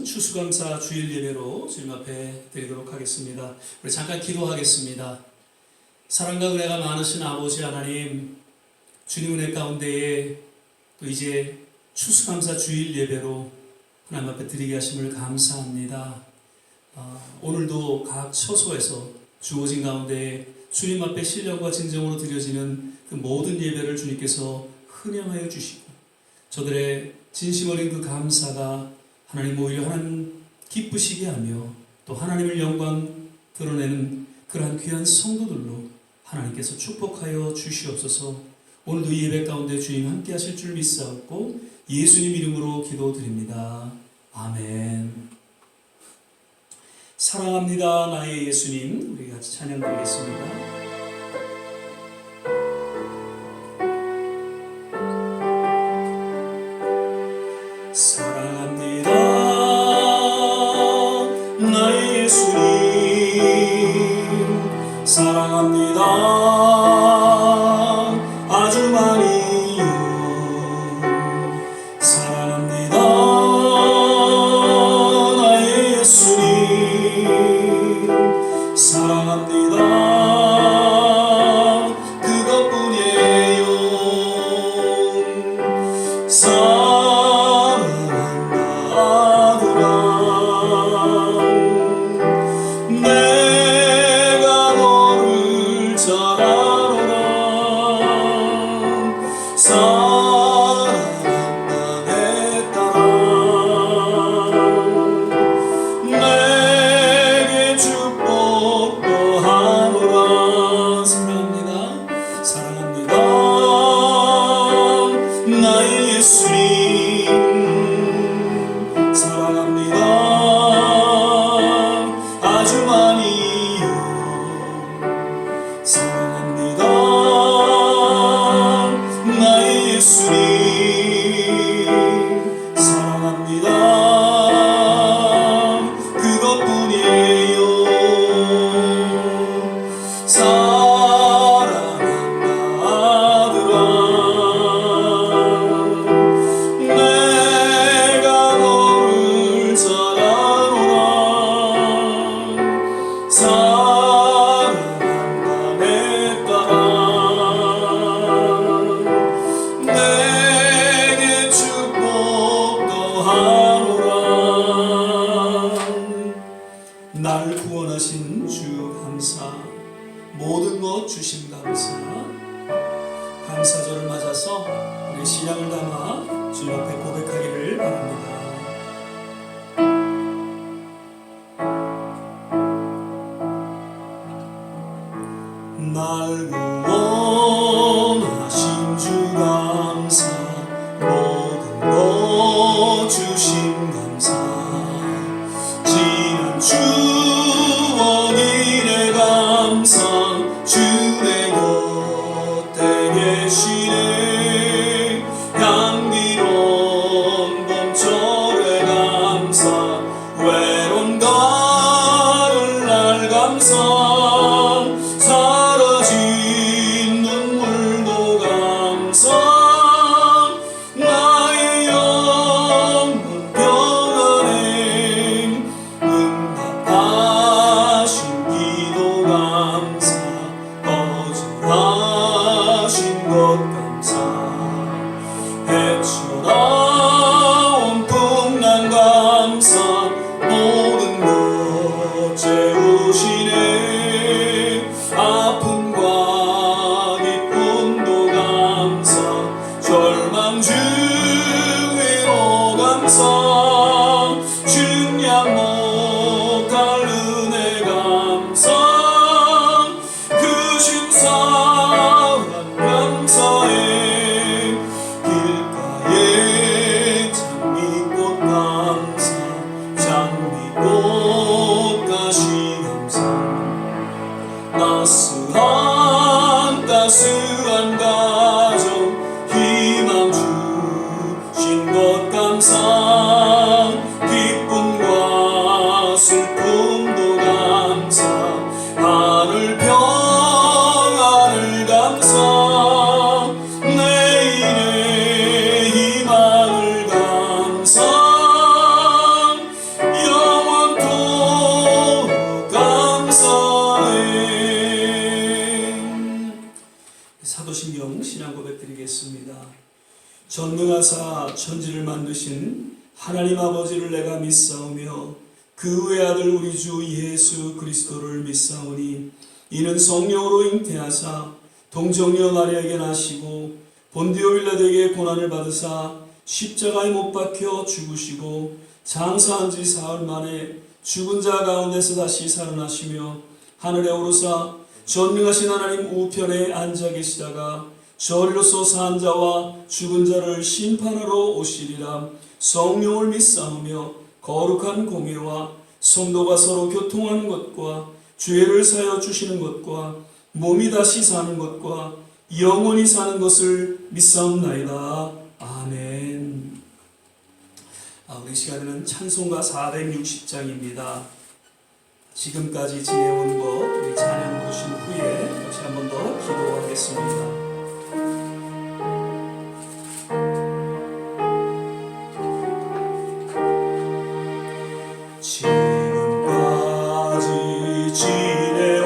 추수감사 주일 예배로 주님 앞에 드리도록 하겠습니다. 우리 잠깐 기도하겠습니다. 사랑과 은혜가 많으신 아버지 하나님, 주님 은혜 가운데에 또 이제 추수감사 주일 예배로 하나님 앞에 드리게 하심을 감사합니다. 오늘도 각 처소에서 주어진 가운데 주님 앞에 신령과 진정으로 드려지는 그 모든 예배를 주님께서 흔영하여 주시고 저들의 진심 어린 그 감사가 하나님 오히려 하나님 기쁘시게 하며 또 하나님을 영광 드러내는 그러한 귀한 성도들로 하나님께서 축복하여 주시옵소서. 오늘도 이 예배 가운데 주님 함께 하실 줄 믿사옵고 예수님 이름으로 기도드립니다. 아멘. 사랑합니다 나의 예수님, 우리 같이 찬양 드리겠습니다. 사랑합니다 나의 예수님, 사랑합니다 아주 많이요. 사랑합니다 나의 예수님, 사랑합니다 그것뿐이에요. 내가 너를 잘 알아라. 사랑한다 내 딸아. 내게 축복도 하노라. 사랑합니다 사랑합니다 나의 예수님, 사랑합니다 아주 많이요. 사랑합니다 나의 예수님, 사랑합니다 그것뿐이에요. 사랑한다 아들아. 내가 너를 잘 아노라. 사랑한다 내 딸아. 내게 축복도 하노라. 날 구원하신 주 감사, 모든 것 주신 감사. 감사절을 맞아서 우리 신앙을 담아 주님 앞에 고백하기를 바랍니다. 날 구원하신 주 감사, 모든 것 주신 감사. 지난 추억 이래 감사, 주 내 곁에 계시네. 향기로운 봄철에 감사, 외로운 가을날 감사. 사라진 눈물도 감사. 나의 영혼 평안에 응답하신 기도 감사. 거절하신 것 감사. 헤쳐나온 풍랑 감사. 모든 것 채우시네. 아픔과 기쁨도 감사. 절망 중에도 감사. 증량 못할 은혜 감사. 그 신사한 감사에 길가에 장미꽃 감사. 장미꽃 가시 감사. 따스한 가정 희망 주신 것 감사. 기쁨 전능하사 천지를 만드신 하나님 아버지를 내가 믿사오며 그 외아들 우리 주 예수 그리스도를 믿사오니 이는 성령으로 잉태하사 동정녀 마리아에게 나시고 본디오 빌라도에게 고난을 받으사 십자가에 못 박혀 죽으시고 장사한 지 사흘 만에 죽은 자 가운데서 다시 살아나시며 하늘에 오르사 전능하신 하나님 우편에 앉아 계시다가 저리로서 산 자와 죽은 자를 심판하러 오시리라. 성령을 믿사오며 거룩한 공예와 성도가 서로 교통하는 것과 죄를 사여 주시는 것과 몸이 다시 사는 것과 영원히 사는 것을 믿사옵나이다. 아멘. 우리 시간에는 찬송가 460장입니다. 지금까지 지내온 것 우리 찬양 보신 후에 다시 한 번 더 기도하겠습니다. 지금까지 지내온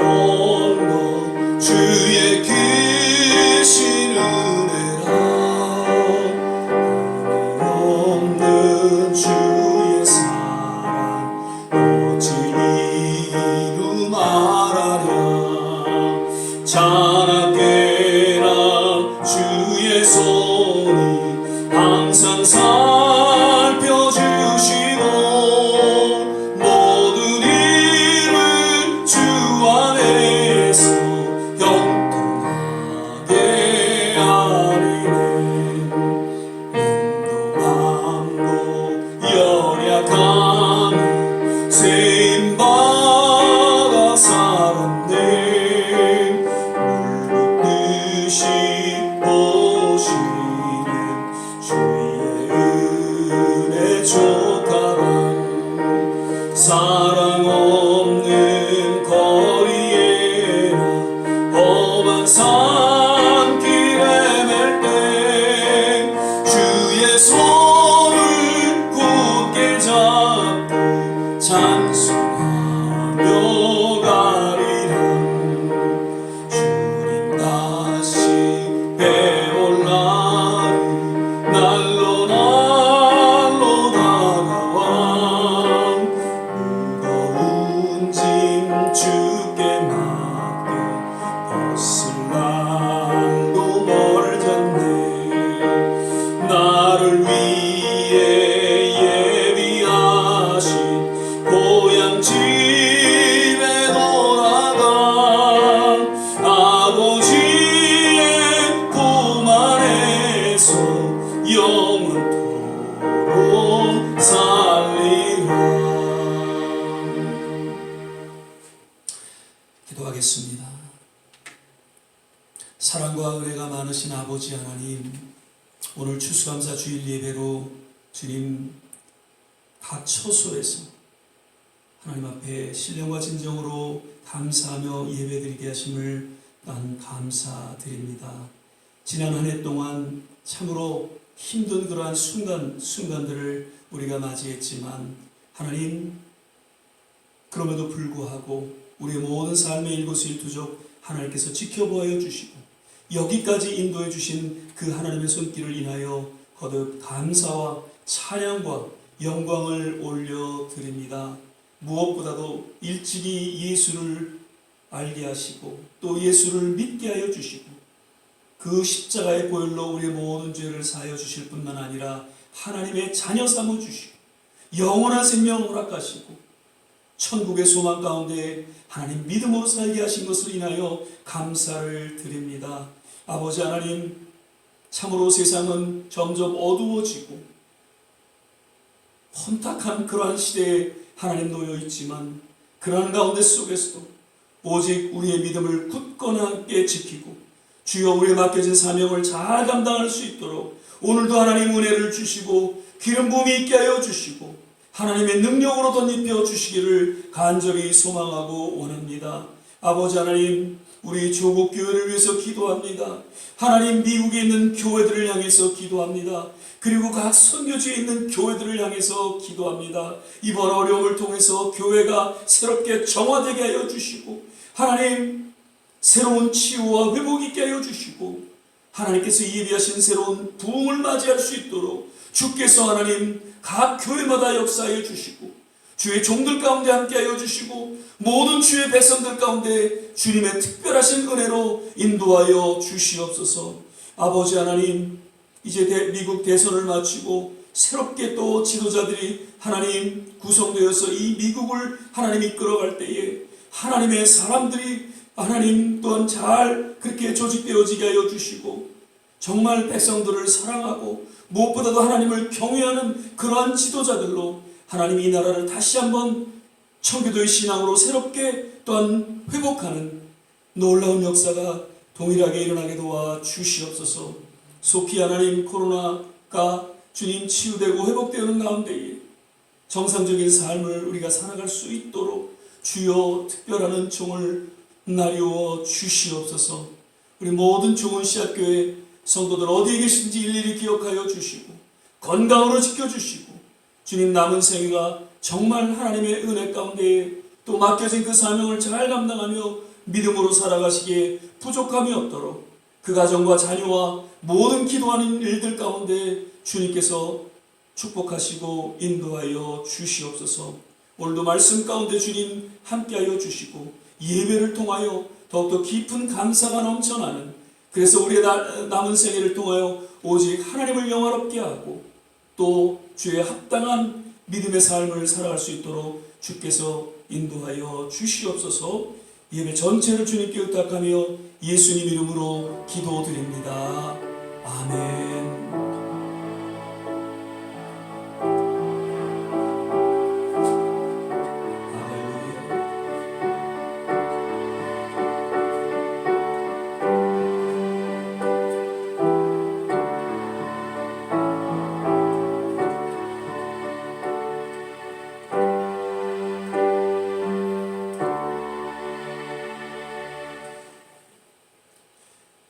것 주의 크신 은혜라. 없는 주의 사랑 어찌 이루 말하랴. 자나깨나 주의 손이 항상 살펴주시고 모든 일을 주 안에서 형통하게 하리네. 인도함도 연약함이 세임받아 살았네. 물붓듯이 보시는 주의 은혜 조카랑 사랑 없는 거리에나 험한 산길에 맬 때 주의 손을 굳게 잡고 찬송하며 가리라. 주님 다시 배올 날이 날로 날로 다가와. 무거운 짐 주께 맡겨 벗을 날도 멀졌네. 나를 위해 예비하신 고향 집에 돌아가 아버지의 품 안에서 영원토록 살리라. 기도하겠습니다. 사랑과 은혜가 많으신 아버지 하나님, 오늘 추수감사 주일 예배로 주님 각 처소에서 하나님 앞에 신령과 진정으로 감사하며 예배드리게 하심을 난 감사드립니다. 지난 한 해 동안 참으로 힘든 그러한 순간들을 우리가 맞이했지만 하나님, 그럼에도 불구하고 우리의 모든 삶의 일거수일투족 하나님께서 지켜보아 주시고 여기까지 인도해 주신 그 하나님의 손길을 인하여 거듭 감사와 찬양과 영광을 올려드립니다. 무엇보다도 일찍이 예수를 알게 하시고 또 예수를 믿게 하여 주시고 그 십자가의 보혈로 우리의 모든 죄를 사하여 주실 뿐만 아니라 하나님의 자녀 삼아 주시고 영원한 생명을 허락하시고 천국의 소망 가운데 하나님 믿음으로 살게 하신 것을 인하여 감사를 드립니다. 아버지 하나님, 참으로 세상은 점점 어두워지고 혼탁한 그러한 시대에 하나님 놓여 있지만 그러한 가운데 속에서도 오직 우리의 믿음을 굳건하 함께 지키고 주여 우리에 맡겨진 사명을 잘 감당할 수 있도록 오늘도 하나님 은혜를 주시고 기름 부음이 있게 하여 주시고 하나님의 능력으로 덧입혀 주시기를 간절히 소망하고 원합니다. 아버지 하나님, 우리 조국 교회를 위해서 기도합니다. 하나님, 미국에 있는 교회들을 향해서 기도합니다. 그리고 각 선교지에 있는 교회들을 향해서 기도합니다. 이번 어려움을 통해서 교회가 새롭게 정화되게 하여 주시고 하나님, 새로운 치유와 회복이 있게 하여 주시고 하나님께서 예비하신 새로운 부흥을 맞이할 수 있도록 주께서 하나님 각 교회마다 역사하여 주시고 주의 종들 가운데 함께하여 주시고 모든 주의 백성들 가운데 주님의 특별하신 은혜로 인도하여 주시옵소서. 아버지 하나님, 이제 미국 대선을 마치고 새롭게 또 지도자들이 하나님 구성되어서 이 미국을 하나님 이끌어갈 때에 하나님의 사람들이 하나님 또한 잘 그렇게 조직되어지게 하여 주시고 정말 백성들을 사랑하고 무엇보다도 하나님을 경외하는 그러한 지도자들로 하나님 이 나라를 다시 한번 청교도의 신앙으로 새롭게 또한 회복하는 놀라운 역사가 동일하게 일어나게 도와 주시옵소서. 속히 하나님 코로나가 주님 치유되고 회복되는 가운데에 정상적인 삶을 우리가 살아갈 수 있도록 주여 특별한 은총을 나리워 주시옵소서. 우리 모든 좋은 씨앗교회 성도들 어디에 계신지 일일이 기억하여 주시고 건강으로 지켜주시고 주님 남은 생애가 정말 하나님의 은혜 가운데 또 맡겨진 그 사명을 잘 감당하며 믿음으로 살아가시기에 부족함이 없도록 그 가정과 자녀와 모든 기도하는 일들 가운데 주님께서 축복하시고 인도하여 주시옵소서. 오늘도 말씀 가운데 주님 함께하여 주시고 예배를 통하여 더욱더 깊은 감사가 넘쳐나는, 그래서 우리의 남은 생애를 통하여 오직 하나님을 영화롭게 하고 또 주의 합당한 믿음의 삶을 살아갈 수 있도록 주께서 인도하여 주시옵소서. 예배 전체를 주님께 의탁하며 예수님 이름으로 기도드립니다. 아멘.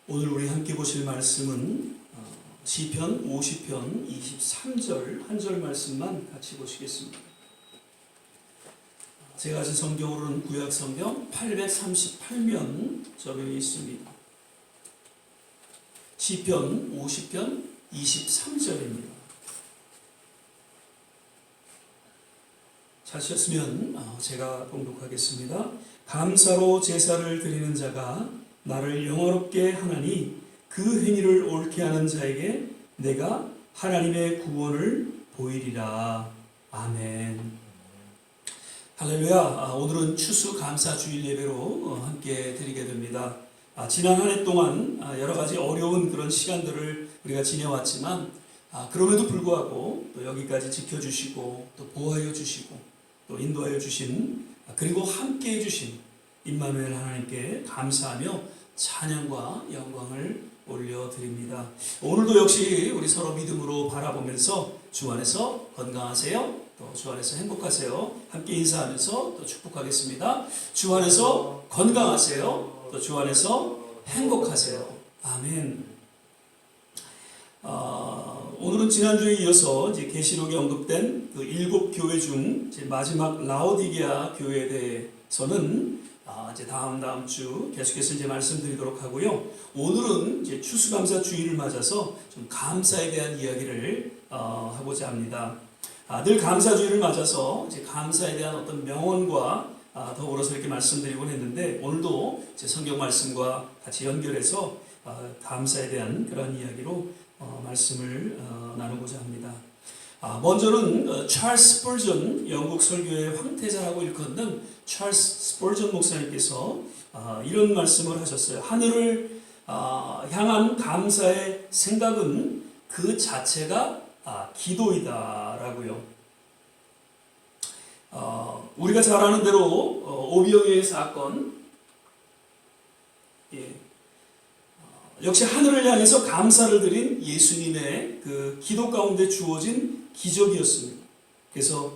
오늘 우리 함께 보실 말씀은 시편 50편 23절 한 절 말씀만 같이 보시겠습니다. 제가 가진 성경으로는 구약 성경 838면 적용이 있습니다. 시편 50편 23절입니다. 찾으셨으면 제가 봉독하겠습니다. 감사로 제사를 드리는 자가 나를 영화롭게 하나니 그 행위를 옳게 하는 자에게 내가 하나님의 구원을 보이리라. 아멘. 할렐루야. 오늘은 추수감사주일 예배로 함께 드리게 됩니다. 지난 한 해 동안 여러 가지 어려운 그런 시간들을 우리가 지내왔지만 그럼에도 불구하고 또 여기까지 지켜주시고 또 보호하여 주시고 또 인도하여 주신 그리고 함께 해주신 임마누엘 하나님께 감사하며 찬양과 영광을 올려드립니다. 오늘도 역시 우리 서로 믿음으로 바라보면서 주 안에서 건강하세요, 또 주 안에서 행복하세요 함께 인사하면서 또 축복하겠습니다. 주 안에서 건강하세요, 또 주 안에서 행복하세요. 아멘. 오늘은 지난주에 이어서 이제 계시록에 언급된 그 7교회 중 이제 마지막 라오디게아 교회에 대해서는 이제 다음 주 계속해서 이제 말씀드리도록 하고요. 오늘은 이제 추수감사 주일을 맞아서 좀 감사에 대한 이야기를 하고자 합니다. 늘 감사 주일을 맞아서 이제 감사에 대한 어떤 명언과 더불어서 이렇게 말씀드리곤 했는데 오늘도 이제 성경 말씀과 같이 연결해서 감사에 대한 그런 이야기로 말씀을 나누고자 합니다. 먼저는 찰스 스펄전 영국 설교의 황태자라고 일컫는 찰스 스펄전 목사님께서 이런 말씀을 하셨어요. 하늘을 향한 감사의 생각은 그 자체가 기도이다라고요. 우리가 잘 아는 대로 오병이어의 사건, 역시 하늘을 향해서 감사를 드린 예수님의 그 기도 가운데 주어진 기적이었습니다. 그래서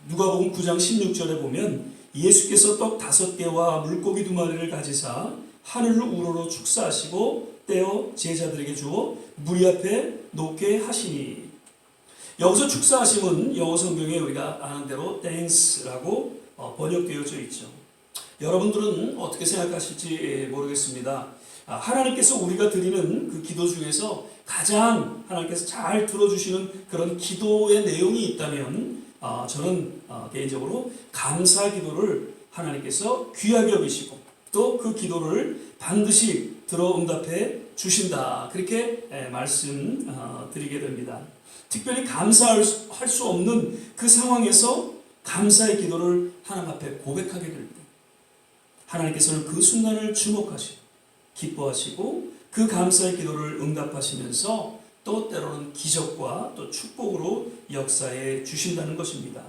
누가복음 9장 16절에 보면 예수께서 떡 5개와 물고기 2마리를 가지사 하늘을 우러러 축사하시고 떼어 제자들에게 주어 무리 앞에 놓게 하시니, 여기서 축사하심은 영어 성경에 우리가 아는 대로 thanks라고 번역되어져 있죠. 여러분들은 어떻게 생각하실지 모르겠습니다. 하나님께서 우리가 드리는 그 기도 중에서 가장 하나님께서 잘 들어주시는 그런 기도의 내용이 있다면 저는 개인적으로 감사 기도를 하나님께서 귀하게 여기시고 또 그 기도를 반드시 들어 응답해 주신다. 그렇게 말씀드리게 됩니다. 특별히 감사할 수 없는 그 상황에서 감사의 기도를 하나님 앞에 고백하게 될 때 하나님께서는 그 순간을 주목하시고 기뻐하시고 그 감사의 기도를 응답하시면서 또 때로는 기적과 또 축복으로 역사해 주신다는 것입니다.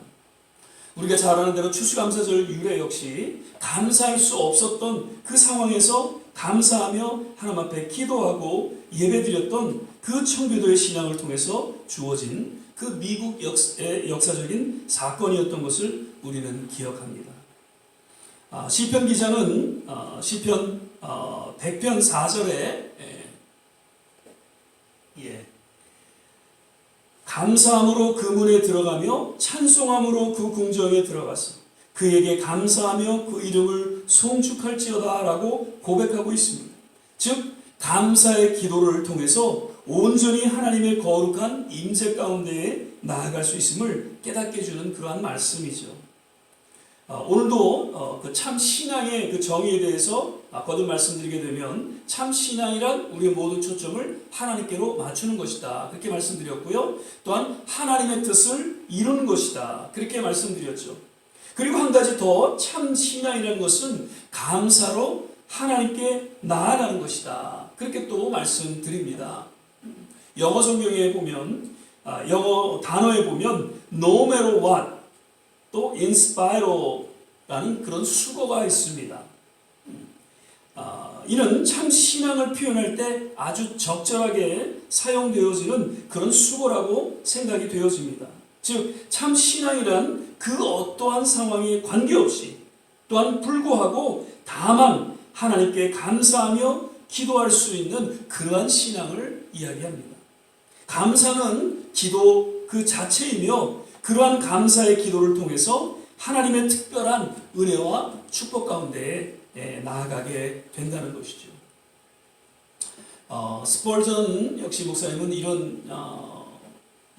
우리가 잘 아는 대로 추수감사절 유래 역시 감사할 수 없었던 그 상황에서 감사하며 하나님 앞에 기도하고 예배드렸던 그 청교도의 신앙을 통해서 주어진 그 미국 역사적인 사건이었던 것을 우리는 기억합니다. 시편 기자는 시편 100편 4절에 감사함으로 그 문에 들어가며 찬송함으로 그 궁정에 들어가서 그에게 감사하며 그 이름을 송축할지어다 라고 고백하고 있습니다. 즉 감사의 기도를 통해서 온전히 하나님의 거룩한 임재 가운데에 나아갈 수 있음을 깨닫게 해주는 그러한 말씀이죠. 오늘도 그 참 신앙의 그 정의에 대해서 거듭 말씀드리게 되면 참 신앙이란 우리의 모든 초점을 하나님께로 맞추는 것이다. 그렇게 말씀드렸고요. 또한 하나님의 뜻을 이루는 것이다. 그렇게 말씀드렸죠. 그리고 한 가지 더 참 신앙이라는 것은 감사로 하나님께 나아가는 것이다. 그렇게 또 말씀드립니다. 영어 성경에 보면 영어 단어에 보면 no matter what 또 inspire라는 그런 수거가 있습니다. 이는 참 신앙을 표현할 때 아주 적절하게 사용되어지는 그런 수거라고 생각이 되어집니다. 즉 참 신앙이란 그 어떠한 상황에 관계없이 또한 불구하고 다만 하나님께 감사하며 기도할 수 있는 그러한 신앙을 이야기합니다. 감사는 기도 그 자체이며 그러한 감사의 기도를 통해서 하나님의 특별한 은혜와 축복 가운데 나아가게 된다는 것이죠. 스펄전 역시 목사님은 이런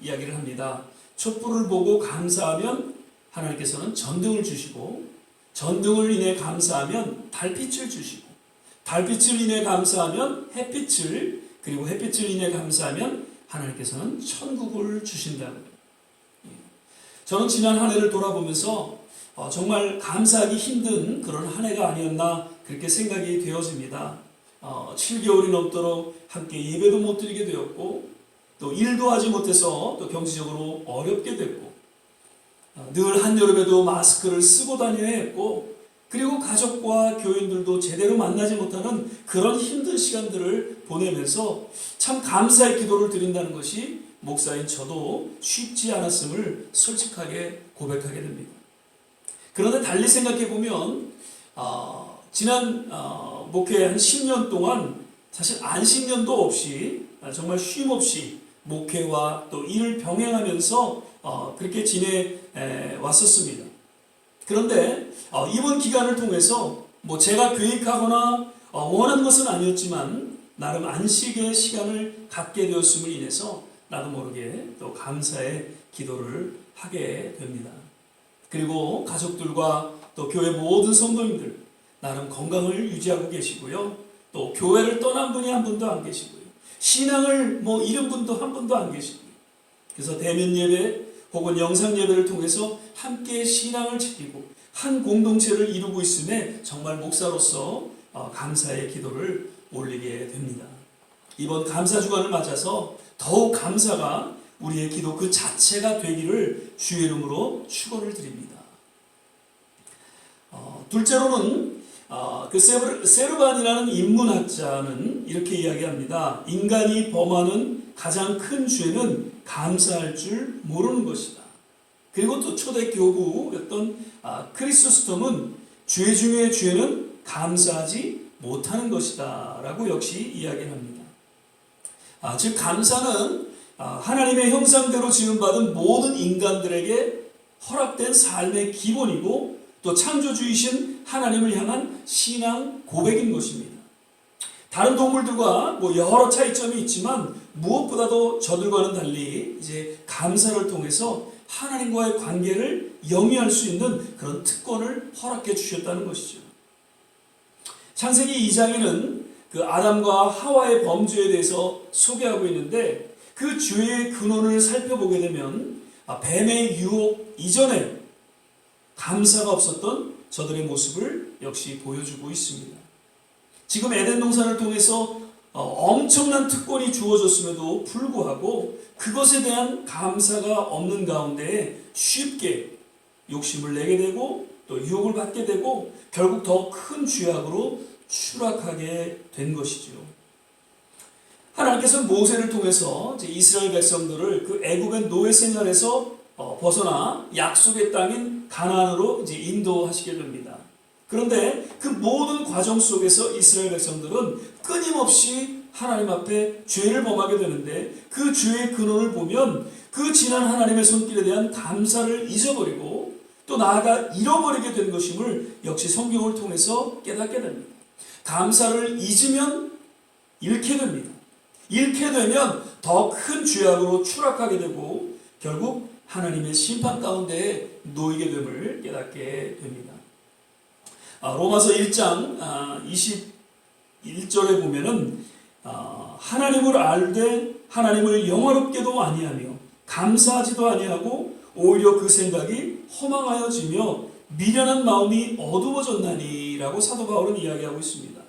이야기를 합니다. 촛불을 보고 감사하면 하나님께서는 전등을 주시고 전등을 인해 감사하면 달빛을 주시고 달빛을 인해 감사하면 햇빛을 그리고 햇빛을 인해 감사하면 하나님께서는 천국을 주신다는 거예요. 저는 지난 한 해를 돌아보면서 정말 감사하기 힘든 그런 한 해가 아니었나 그렇게 생각이 되어집니다. 7개월이 넘도록 함께 예배도 못 드리게 되었고 또 일도 하지 못해서 또 경제적으로 어렵게 됐고 늘 한여름에도 마스크를 쓰고 다녀야 했고 그리고 가족과 교인들도 제대로 만나지 못하는 그런 힘든 시간들을 보내면서 참 감사의 기도를 드린다는 것이 목사인 저도 쉽지 않았음을 솔직하게 고백하게 됩니다. 그런데 달리 생각해 보면 지난 목회 한 10년 동안 사실 안식년도 없이 정말 쉼 없이 목회와 또 일을 병행하면서 그렇게 지내왔었습니다. 그런데 이번 기간을 통해서 제가 계획하거나 원한 것은 아니었지만 나름 안식의 시간을 갖게 되었음을 인해서 나도 모르게 또 감사의 기도를 하게 됩니다. 그리고 가족들과 또 교회 모든 성도님들 나름 건강을 유지하고 계시고요. 또 교회를 떠난 분이 한 분도 안 계시고요. 신앙을 잃은 분도 한 분도 안 계시고요. 그래서 대면 예배 혹은 영상 예배를 통해서 함께 신앙을 지키고 한 공동체를 이루고 있음에 정말 목사로서 감사의 기도를 올리게 됩니다. 이번 감사 주간을 맞아서 더욱 감사가 우리의 기도 그 자체가 되기를 주의 이름으로 축원을 드립니다. 둘째로는 그 세르반이라는 인문학자는 이렇게 이야기합니다. 인간이 범하는 가장 큰 죄는 감사할 줄 모르는 것이다. 그리고 또 초대 교부였던 크리소스톰은 죄 중의 죄는 감사하지 못하는 것이다 라고 역시 이야기를 합니다. 즉 감사는 하나님의 형상대로 지음받은 모든 인간들에게 허락된 삶의 기본이고 또 창조주이신 하나님을 향한 신앙 고백인 것입니다. 다른 동물들과 여러 차이점이 있지만 무엇보다도 저들과는 달리 이제 감사를 통해서 하나님과의 관계를 영위할 수 있는 그런 특권을 허락해 주셨다는 것이죠. 창세기 2장에는 그 아담과 하와의 범죄에 대해서 소개하고 있는데 그 죄의 근원을 살펴보게 되면 뱀의 유혹 이전에 감사가 없었던 저들의 모습을 역시 보여주고 있습니다. 지금 에덴 동산을 통해서 엄청난 특권이 주어졌음에도 불구하고 그것에 대한 감사가 없는 가운데 쉽게 욕심을 내게 되고 또 유혹을 받게 되고 결국 더 큰 죄악으로 추락하게 된 것이죠. 하나님께서 모세를 통해서 이제 이스라엘 백성들을 그 애굽의 노예 생활에서 벗어나 약속의 땅인 가나안으로 이제 인도하시게 됩니다. 그런데 그 모든 과정 속에서 이스라엘 백성들은 끊임없이 하나님 앞에 죄를 범하게 되는데 그 죄의 근원을 보면 그 지난 하나님의 손길에 대한 감사를 잊어버리고 또 나아가 잃어버리게 된 것임을 역시 성경을 통해서 깨닫게 됩니다. 감사를 잊으면 잃게 됩니다. 잃게 되면 더 큰 죄악으로 추락하게 되고 결국 하나님의 심판 가운데 놓이게 됨을 깨닫게 됩니다. 로마서 1장 21절에 보면은 하나님을 알되 하나님을 영화롭게도 아니하며 감사하지도 아니하고 오히려 그 생각이 허망하여지며 미련한 마음이 어두워졌나니라고 사도 바울은 이야기하고 있습니다.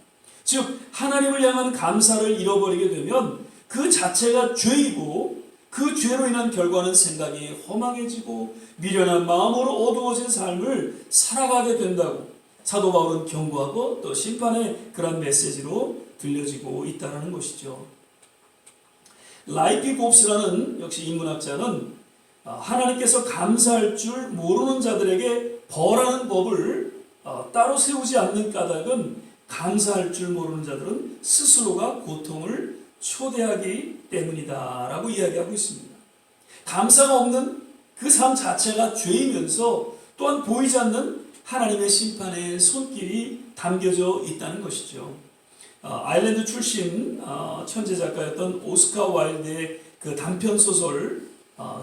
즉 하나님을 향한 감사를 잃어버리게 되면 그 자체가 죄이고 그 죄로 인한 결과는 생각이 허망해지고 미련한 마음으로 어두워진 삶을 살아가게 된다고 사도 바울은 경고하고 또 심판의 그런 메시지로 들려지고 있다는 것이죠. 라이피 곱스라는 역시 인문학자는 하나님께서 감사할 줄 모르는 자들에게 벌하는 법을 따로 세우지 않는 까닭은 감사할 줄 모르는 자들은 스스로가 고통을 초대하기 때문이다 라고 이야기하고 있습니다. 감사가 없는 그 삶 자체가 죄이면서 또한 보이지 않는 하나님의 심판의 손길이 담겨져 있다는 것이죠. 아일랜드 출신 천재 작가였던 오스카 와일드의 그 단편 소설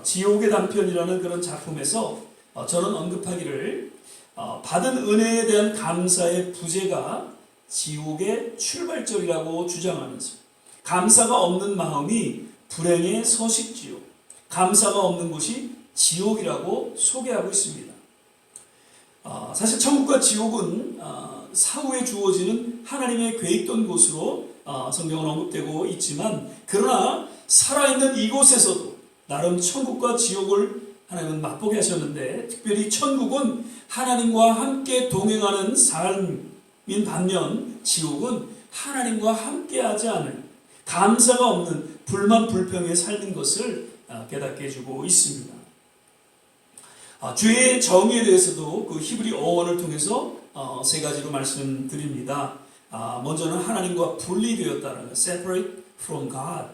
지옥의 단편이라는 그런 작품에서 저는 언급하기를 받은 은혜에 대한 감사의 부재가 지옥의 출발점이라고 주장하면서 감사가 없는 마음이 불행의 서식지요. 감사가 없는 곳이 지옥이라고 소개하고 있습니다. 사실 천국과 지옥은 사후에 주어지는 하나님의 계획된 곳으로 성경은 언급되고 있지만 그러나 살아있는 이곳에서도 나름 천국과 지옥을 하나님은 맛보게 하셨는데 특별히 천국은 하나님과 함께 동행하는 삶인 반면 지옥은 하나님과 함께하지 않은 감사가 없는 불만 불평의 삶인 것을 깨닫게 해주고 있습니다. 죄의 정의에 대해서도 그 히브리 어원을 통해서 세 가지로 말씀드립니다. 먼저는 하나님과 분리되었다는 것, separate from God.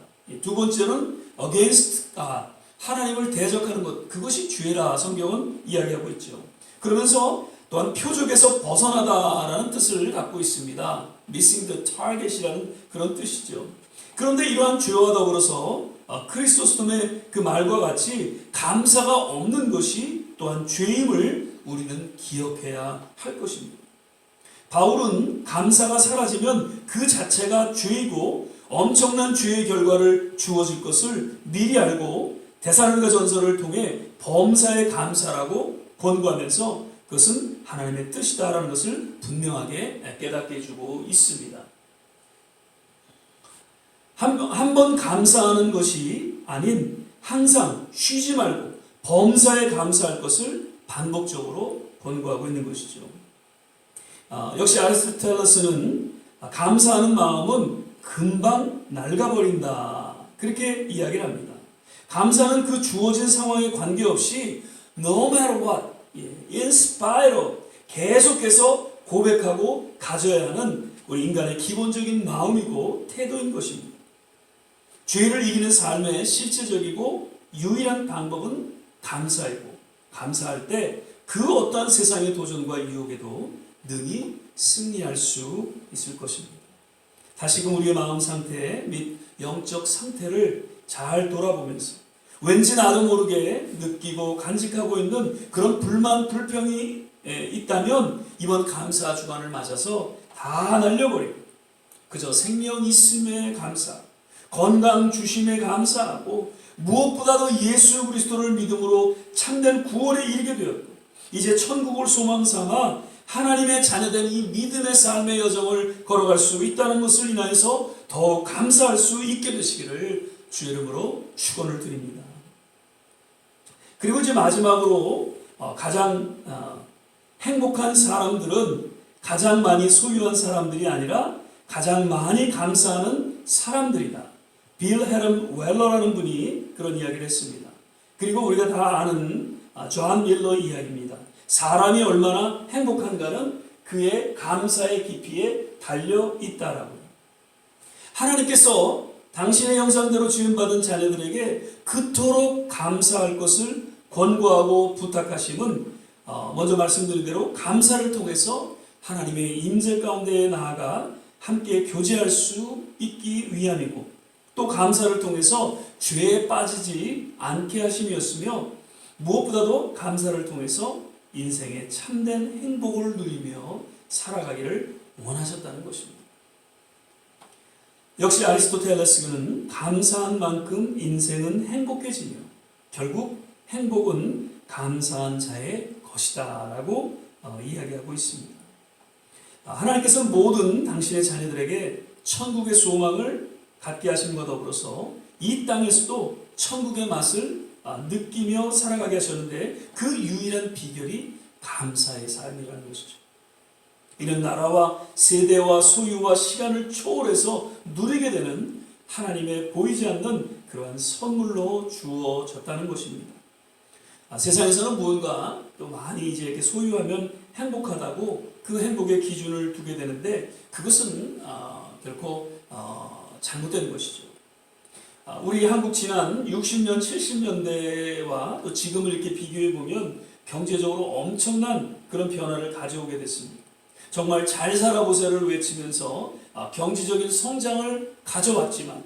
두 번째는 against God, 하나님을 대적하는 것, 그것이 죄라 성경은 이야기하고 있죠. 그러면서 또한 표적에서 벗어나다라는 뜻을 갖고 있습니다. missing the target이라는 그런 뜻이죠. 그런데 이러한 죄와 더불어서 크리스토스톰의 그 말과 같이 감사가 없는 것이 또한 죄임을 우리는 기억해야 할 것입니다. 바울은 감사가 사라지면 그 자체가 죄이고 엄청난 죄의 결과를 주어질 것을 미리 알고 데살로니가 전서를 통해 범사에 감사라고 권고하면서 그것은 하나님의 뜻이다라는 것을 분명하게 깨닫게 해주고 있습니다. 한 번 감사하는 것이 아닌 항상 쉬지 말고 범사에 감사할 것을 반복적으로 권고하고 있는 것이죠. 역시 아리스토텔레스는 감사하는 마음은 금방 낡아버린다 그렇게 이야기를 합니다. 감사는 그 주어진 상황에 관계없이 no matter what, in spite of 계속해서 고백하고 가져야 하는 우리 인간의 기본적인 마음이고 태도인 것입니다. 죄를 이기는 삶의 실제적이고 유일한 방법은 감사이고 감사할 때 그 어떠한 세상의 도전과 유혹에도 능히 승리할 수 있을 것입니다. 다시금 우리의 마음 상태 및 영적 상태를 잘 돌아보면서 왠지 나도 모르게 느끼고 간직하고 있는 그런 불만, 불평이 있다면 이번 감사 주간을 맞아서 다 날려버리고 그저 생명 있음에 감사, 건강 주심에 감사하고 무엇보다도 예수 그리스도를 믿음으로 참된 구원에 이르게 되었고 이제 천국을 소망 삼아 하나님의 자녀된 이 믿음의 삶의 여정을 걸어갈 수 있다는 것을 인하여서 더욱 감사할 수 있게 되시기를 주의 이름으로 축원을 드립니다. 그리고 이제 마지막으로 가장 행복한 사람들은 가장 많이 소유한 사람들이 아니라 가장 많이 감사하는 사람들이다. 빌 헤럼 웰러라는 분이 그런 이야기를 했습니다. 그리고 우리가 다 아는 존 밀러 이야기입니다. 사람이 얼마나 행복한가는 그의 감사의 깊이에 달려 있다라고요. 하나님께서 당신의 형상대로 지음받은 자녀들에게 그토록 감사할 것을 권고하고 부탁하심은 먼저 말씀드린 대로 감사를 통해서 하나님의 임재 가운데 나아가 함께 교제할 수 있기 위함이고 또 감사를 통해서 죄에 빠지지 않게 하심이었으며 무엇보다도 감사를 통해서 인생의 참된 행복을 누리며 살아가기를 원하셨다는 것입니다. 역시 아리스토텔레스는 감사한 만큼 인생은 행복해지며 결국 행복은 감사한 자의 것이다 라고 이야기하고 있습니다. 하나님께서 모든 당신의 자녀들에게 천국의 소망을 갖게 하심과 더불어서 이 땅에서도 천국의 맛을 느끼며 살아가게 하셨는데 그 유일한 비결이 감사의 삶이라는 것이죠. 이는 나라와 세대와 소유와 시간을 초월해서 누리게 되는 하나님의 보이지 않는 그러한 선물로 주어졌다는 것입니다. 세상에서는 무언가 또 많이 이제 이렇게 소유하면 행복하다고 그 행복의 기준을 두게 되는데 그것은 결코 잘못된 것이죠. 우리 한국 지난 60년, 70년대와 또 지금을 이렇게 비교해 보면 경제적으로 엄청난 그런 변화를 가져오게 됐습니다. 정말 잘 살아보세요를 외치면서 경제적인 성장을 가져왔지만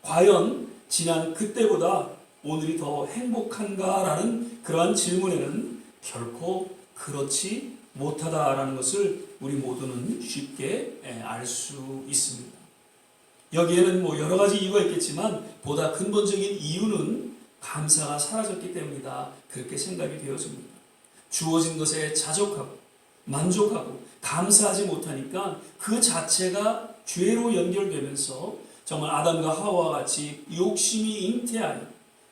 과연 지난 그때보다 오늘이 더 행복한가라는 그러한 질문에는 결코 그렇지 못하다라는 것을 우리 모두는 쉽게 알 수 있습니다. 여기에는 뭐 여러 가지 이유가 있겠지만 보다 근본적인 이유는 감사가 사라졌기 때문이다. 그렇게 생각이 되어집니다. 주어진 것에 자족하고 만족하고 감사하지 못하니까 그 자체가 죄로 연결되면서 정말 아담과 하와와 같이 욕심이 잉태하여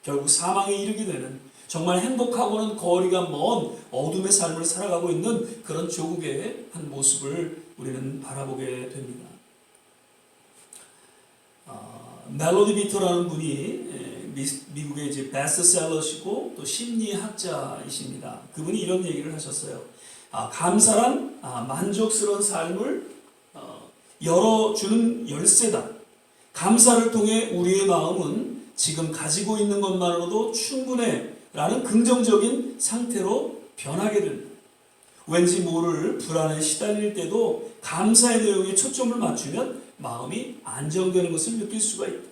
결국 사망에 이르게 되는 정말 행복하고는 거리가 먼 어둠의 삶을 살아가고 있는 그런 조국의 한 모습을 우리는 바라보게 됩니다. 멜로디 비터라는 분이 미국의 이제 베스트셀러시고 또 심리학자이십니다. 그분이 이런 얘기를 하셨어요. 감사란 만족스러운 삶을 열어주는 열쇠다. 감사를 통해 우리의 마음은 지금 가지고 있는 것만으로도 충분해 라는 긍정적인 상태로 변하게 됩니다. 왠지 모를 불안에 시달릴 때도 감사의 내용에 초점을 맞추면 마음이 안정되는 것을 느낄 수가 있다.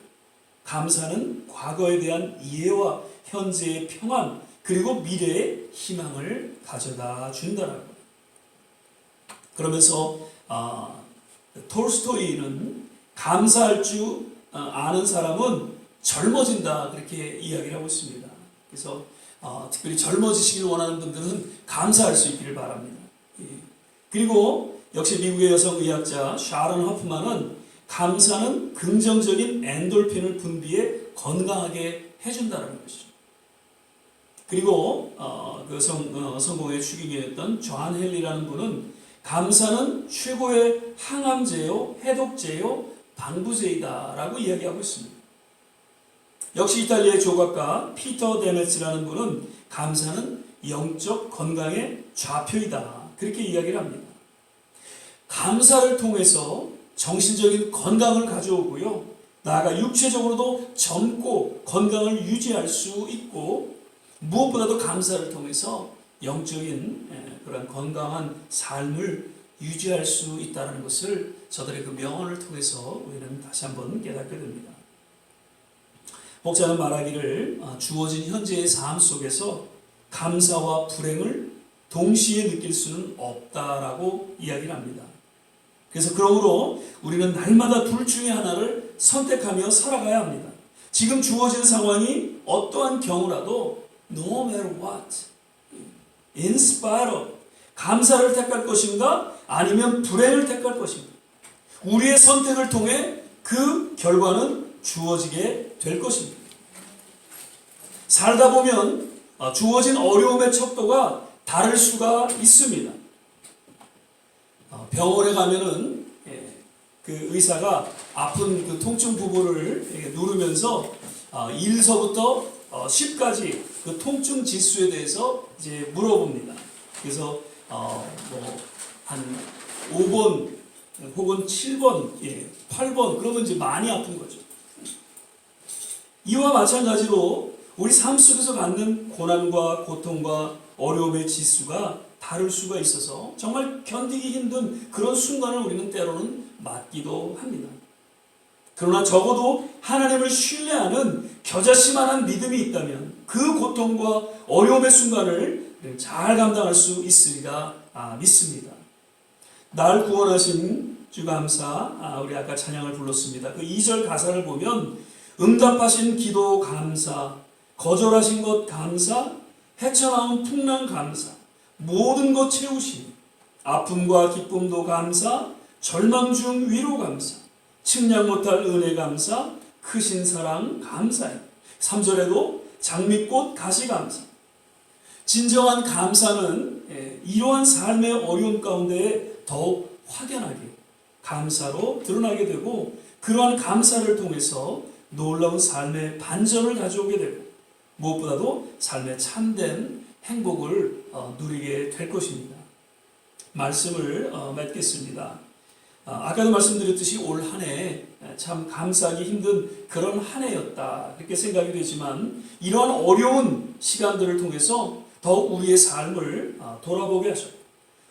감사는 과거에 대한 이해와 현재의 평안 그리고 미래의 희망을 가져다 준다라고. 그러면서 톨스토이는 감사할 줄 아는 사람은 젊어진다 그렇게 이야기를 하고 있습니다. 그래서 특별히 젊어지시길 원하는 분들은 감사할 수 있기를 바랍니다. 그리고 역시 미국의 여성의학자 샤론 허프만은 감사는 긍정적인 엔돌핀을 분비해 건강하게 해준다는 것이죠. 그리고 그 성공의 추기경이었던 존 헨리라는 분은 감사는 최고의 항암제요, 해독제요, 방부제이다라고 이야기하고 있습니다. 역시 이탈리아의 조각가 피터 데메츠라는 분은 감사는 영적 건강의 좌표이다 그렇게 이야기를 합니다. 감사를 통해서 정신적인 건강을 가져오고요. 나아가 육체적으로도 젊고 건강을 유지할 수 있고 무엇보다도 감사를 통해서 영적인 그런 건강한 삶을 유지할 수 있다는 것을 저들의 그 명언을 통해서 우리는 다시 한번 깨닫게 됩니다. 목자는 말하기를 주어진 현재의 삶 속에서 감사와 불행을 동시에 느낄 수는 없다라고 이야기를 합니다. 그래서 그러므로 우리는 날마다 둘 중에 하나를 선택하며 살아가야 합니다. 지금 주어진 상황이 어떠한 경우라도 no matter what, in spite of, 감사를 택할 것인가 아니면 불행을 택할 것인가, 우리의 선택을 통해 그 결과는 주어지게 될 것입니다. 살다 보면 주어진 어려움의 척도가 다를 수가 있습니다. 병원에 가면은 그 의사가 아픈 그 통증 부분을 누르면서 1서부터 10까지 그 통증 지수에 대해서 이제 물어봅니다. 그래서 한 5번 혹은 7번, 8번 그러면 이제 많이 아픈 거죠. 이와 마찬가지로 우리 삶 속에서 갖는 고난과 고통과 어려움의 지수가 다를 수가 있어서 정말 견디기 힘든 그런 순간을 우리는 때로는 맞기도 합니다. 그러나 적어도 하나님을 신뢰하는 겨자씨만한 믿음이 있다면 그 고통과 어려움의 순간을 잘 감당할 수 있으리라 믿습니다. 날 구원하신 주 감사, 우리 아까 찬양을 불렀습니다. 그 2절 가사를 보면 응답하신 기도 감사, 거절하신 것 감사, 헤쳐나온 풍랑 감사, 모든 것 채우시니 아픔과 기쁨도 감사, 절망 중 위로 감사, 측량 못할 은혜 감사, 크신 사랑 감사해. 3절에도 장미꽃 가시 감사. 진정한 감사는 이러한 삶의 어려움 가운데 더욱 확연하게 감사로 드러나게 되고, 그러한 감사를 통해서 놀라운 삶의 반전을 가져오게 되고, 무엇보다도 삶의 참된 행복을 누리게 될 것입니다. 말씀을 맺겠습니다. 아까도 말씀드렸듯이 올 한 해 참 감사하기 힘든 그런 한 해였다 이렇게 생각이 되지만, 이러한 어려운 시간들을 통해서 더욱 우리의 삶을 돌아보게 하셨고,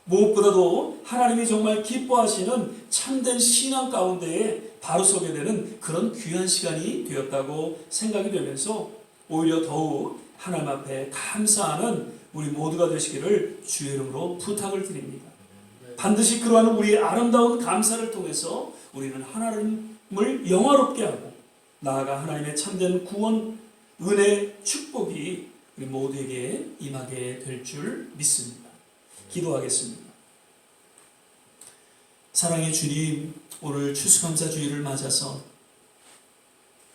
무엇보다도 하나님이 정말 기뻐하시는 참된 신앙 가운데에 바로 서게 되는 그런 귀한 시간이 되었다고 생각이 되면서 오히려 더욱 하나님 앞에 감사하는 우리 모두가 되시기를 주의 이름으로 부탁을 드립니다. 반드시 그러한 우리의 아름다운 감사를 통해서 우리는 하나님을 영화롭게 하고, 나아가 하나님의 참된 구원, 은혜, 축복이 우리 모두에게 임하게 될 줄 믿습니다. 기도하겠습니다. 사랑의 주님, 오늘 추수감사주일을 맞아서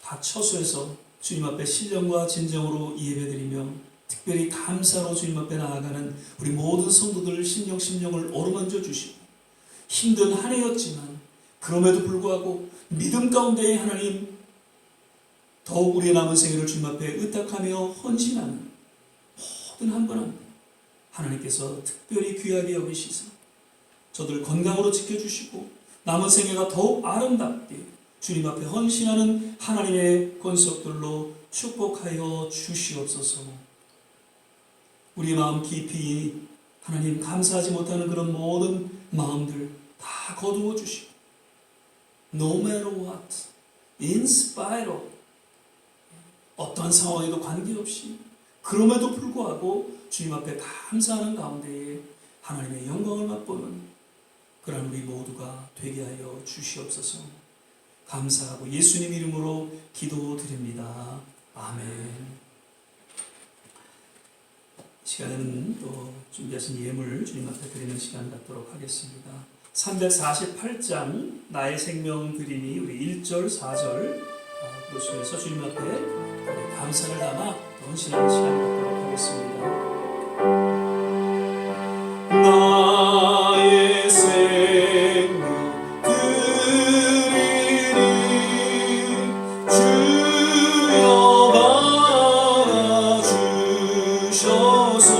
각 처소에서 주님 앞에 신령과 진정으로 예배드리며 특별히 감사로 주님 앞에 나아가는 우리 모든 성도들 심령을 어루만져 주시고, 힘든 한 해였지만 그럼에도 불구하고 믿음 가운데 하나님 더욱 우리의 남은 생애를 주님 앞에 의탁하며 헌신하는 모든 한 분 한 분 하나님께서 특별히 귀하게 여기시사 저들 건강으로 지켜주시고, 남은 생애가 더욱 아름답게 주님 앞에 헌신하는 하나님의 권속들로 축복하여 주시옵소서. 우리 마음 깊이 하나님 감사하지 못하는 그런 모든 마음들 다 거두어 주시고, no matter what, in spite of, 어떠한 상황에도 관계없이 그럼에도 불구하고 주님 앞에 감사하는 가운데에 하나님의 영광을 맛보는 그런 우리 모두가 되게 하여 주시옵소서. 감사하고 예수님 이름으로 기도드립니다. 아멘. 시간에는 또 준비하신 예물 주님 앞에 드리는 시간 갖도록 하겠습니다. 348장 나의 생명 드리니 우리 1절 4절 그러시면서 주님 앞에 감사를 담아 헌신하는 시간 갖도록 하겠습니다. 나의 생명 드리니 주여 받아주셔서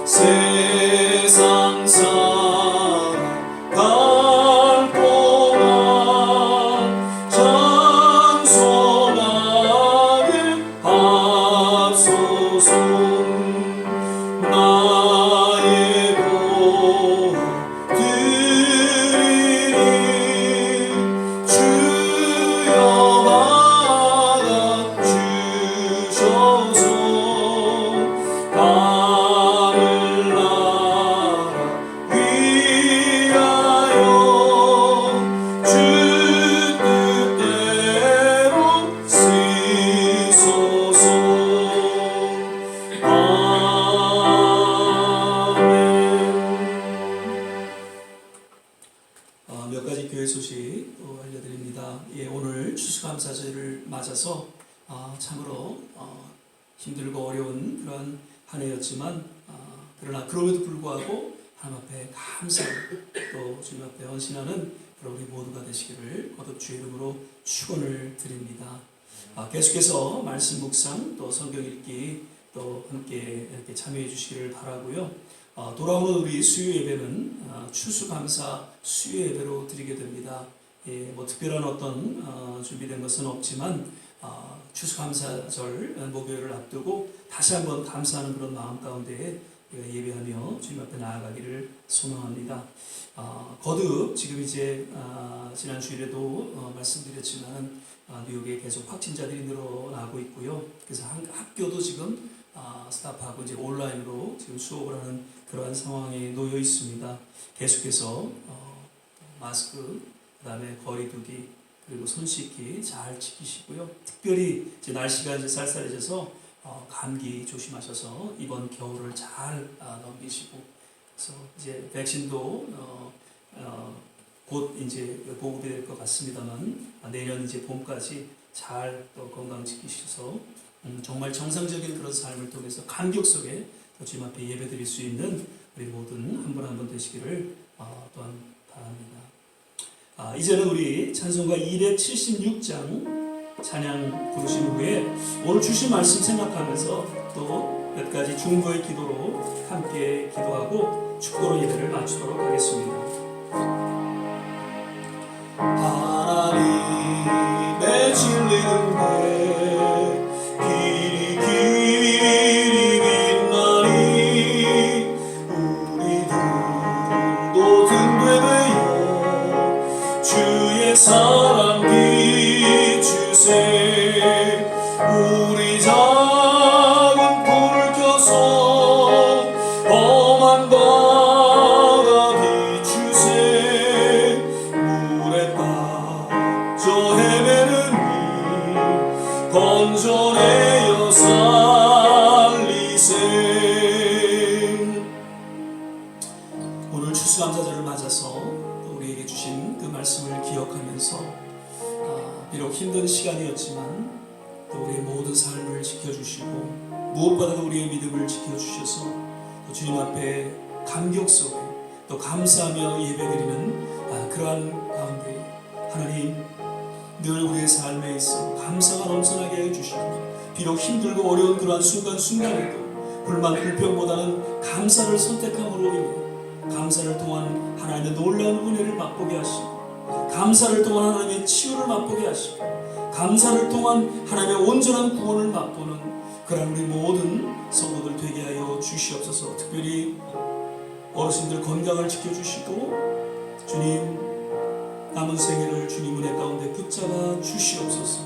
세상 사랑 갈 동안 찬송하게 하소서. 나의 맞아서 참으로 힘들고 어려운 그런 한 해였지만 그러나 그럼에도 불구하고 하나님 앞에 감사를 또 주님 앞에 헌신하는 그런 우리 모두가 되시기를 거듭 주의 이름으로 축원을 드립니다. 계속해서 말씀 묵상 또 성경 읽기 또 함께 이렇게 참여해 주시기를 바라고요. 돌아오는 우리 수요 예배는 추수감사 수요 예배로 드리게 됩니다. 뭐 특별한 어떤 준비된 것은 없지만 추수감사절 목요일을 앞두고 다시 한번 감사하는 그런 마음 가운데 예배하며 주님 앞에 나아가기를 소망합니다. 거듭 지금 이제 지난 주일에도 말씀드렸지만 뉴욕에 계속 확진자들이 늘어나고 있고요. 그래서 학교도 지금 스탑하고 이제 온라인으로 지금 수업을 하는 그러한 상황에 놓여 있습니다. 계속해서 마스크, 그다음에 거리두기, 그리고 손 씻기 잘 지키시고요. 특별히 이제 날씨가 이제 쌀쌀해져서 감기 조심하셔서 이번 겨울을 잘 넘기시고, 그래서 이제 백신도 곧 이제 보급이 될 것 같습니다만 내년 이제 봄까지 잘 또 건강 지키셔서 정말 정상적인 그런 삶을 통해서 감격 속에 주님 앞에 예배드릴 수 있는 우리 모든 한 분 한 분 되시기를 또한 바랍니다. 이제는 우리 찬송가 276장 찬양 부르신 후에 오늘 주신 말씀 생각하면서 또 몇 가지 중보의 기도로 함께 기도하고 축도로 예배를 마치도록 하겠습니다. 하나님의 진리는 길이 빛나니 우리들도 등되되어 주의 사랑 비추세. 우리 작은 불을 켜서 험한 바다 비추세. 물에 빠져 헤매는 이 건져내어 살리세. 오늘 추수감사절을 맞아서 우리에게 주신 그 말씀을 기억하면서 비록 힘든 시간이었지만 또 우리의 모든 삶을 지켜주시고 무엇보다도 우리의 믿음을 지켜주셔서 또 주님 앞에 감격 속에 또 감사하며 예배드리는 그러한 가운데 하나님 늘 우리의 삶에 있어 감사가 넘쳐나게 해주시고 비록 힘들고 어려운 그러한 순간순간에도 불만 불평보다는 감사를 선택함으로 인해 감사를 통한 하나님의 놀라운 은혜를 맛보게 하시고 감사를 통한 하나님의 치유를 맛보게 하시고 감사를 통한 하나님의 온전한 구원을 맛보는 그런 우리 모든 성도들 되게 하여 주시옵소서. 특별히 어르신들 건강을 지켜주시고 주님 남은 생애를 주님 은혜 가운데 붙잡아 주시옵소서.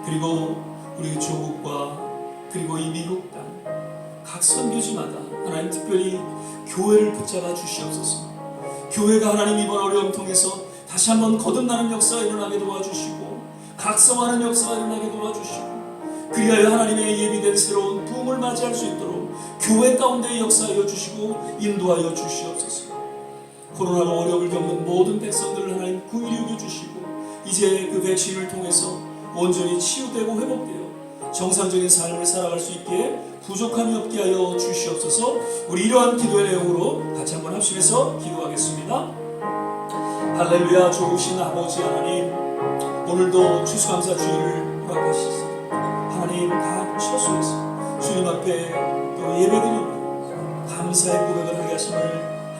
그리고 우리 조국과 그리고 이 미국 땅 각 선교지마다 하나님 특별히 교회를 붙잡아 주시옵소서. 교회가 하나님 이번 어려움 통해서 다시 한번 거듭나는 역사가 일어나게 도와주시고 각성하는 역사가 일어나게 도와주시고 그리하여 하나님의 예비된 새로운 부흥을 맞이할 수 있도록 교회 가운데 역사하여 주시고 인도하여 주시옵소서. 코로나로 어려움을 겪는 모든 백성들을 하나님 긍휼히 여겨주시고 이제 그 백신을 통해서 온전히 치유되고 회복되어 정상적인 삶을 살아갈 수 있게 부족함이 없게 하여 주시옵소서. 우리 이러한 기도의 내용으로 같이 한번 합심해서 기도하겠습니다. 할렐루야. 좋으신 아버지 하나님, 오늘도 추수감사 주일을 허락하시소. 하나님 각 처소에서 주님 앞에 또 예배드리고 감사의 고백을 하게 하심을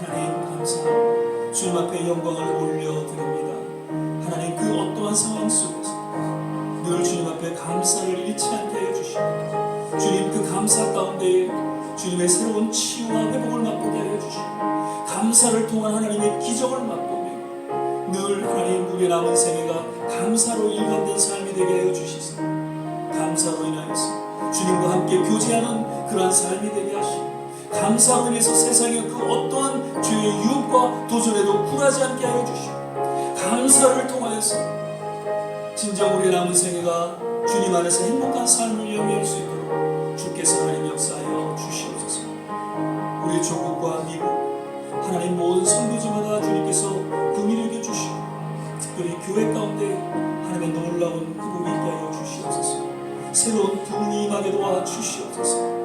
하나님 감사하고 주님 앞에 영광을 올려드립니다. 하나님 그 어떠한 상황 속에서 늘 주님 앞에 감사를 잃지 않게 하여 주시고 주님 그 감사 가운데 주님의 새로운 치유와 회복을 맛보게 하여 주시고 감사를 통한 하나님의 기적을 맛보며 늘 하나님 우리의 남은 생애가 감사로 일관된 삶이 되게 하여 주시소. 감사로 인하여서 주님과 함께 교제하는 그러한 삶이 되게 하시고 감사로 인해서 세상의 그 어떠한 죄의 유혹과 도전에도 굴하지 않게 하여 주시고 감사를 통하여서 진정 우리의 남은 생애가 주님 안에서 행복한 삶을 영위할 수 있도록 주께서 하나님 역사하여 주시옵소서. 우리 조국과 미국 하나님 모든 선교지마다 주님께서 긍휼히 여겨 주시고 특별히 교회 가운데 하나님의 놀라운 회복이 있게 하여 주시옵소서. 새로운 부흥이 임하게 도와 주시옵소서.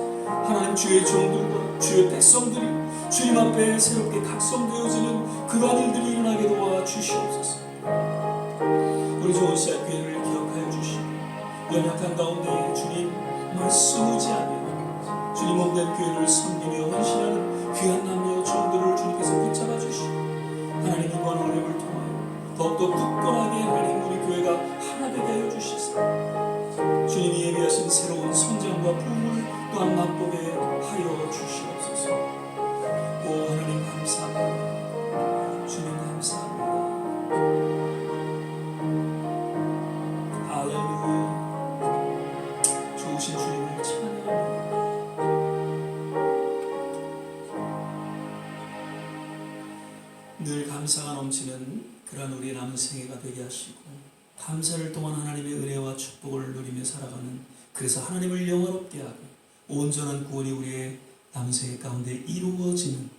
하나님 주의 종들과 주의 백성들이 주님 앞에 새롭게 각성되어지는 그러한 일들이 일어나게 도와 주시옵소서. 우리 좋은 씨앗 교회를 기억하여 주시고 연약한 가운데 주님 말씀 의지하며 주님 몸된 교회를 섬기며 헌신하는 귀한 남녀 종들을 주님께서 붙잡아 주시고 하나님 이번 어려움을 통하여 더욱더 굳건하게 하나님 우리 교회가 하나 되게 하여 주시사 주님이 예비하신 새로운 성장과 부흥을 또한 맛보게 하여 주시옵소서. 오 하나님 감사합니다. 주님 감사합니다. 할렐루야. 좋으신 주님을 찬양합니다. 늘 감사가 넘치는 그런 우리의 남은 생애가 되게 하시고 감사를 통한 하나님의 은혜와 축복을 누리며 살아가는, 그래서 하나님을 영화롭게 하고 온전한 구원이 우리의 남은 생애 가운데 이루어지는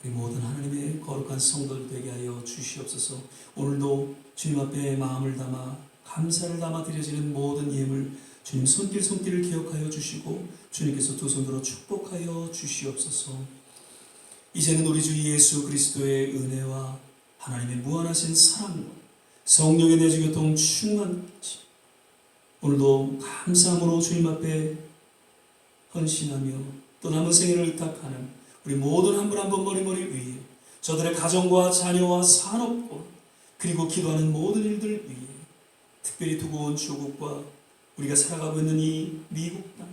우리 모든 하나님의 거룩한 성도들 되게 하여 주시옵소서. 오늘도 주님 앞에 마음을 담아 감사를 담아 드려지는 모든 예물 주님 손길을 기억하여 주시고 주님께서 두 손으로 축복하여 주시옵소서. 이제는 우리 주 예수 그리스도의 은혜와 하나님의 무한하신 사랑과 성령의 내주교통 충만 오늘도 감사함으로 주님 앞에 헌신하며 또 남은 생애를 의탁하는 우리 모든 한 분 한 분 머리머리 위에 저들의 가정과 자녀와 산업과 그리고 기도하는 모든 일들 위에 특별히 두고 온 조국과 우리가 살아가고 있는 이 미국 땅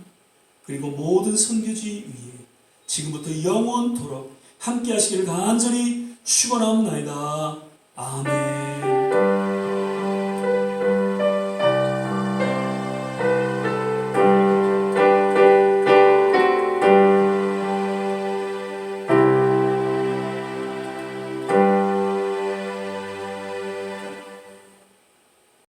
그리고 모든 선교지 위에 지금부터 영원토록 함께 하시기를 간절히 축원하옵나이다. 아멘.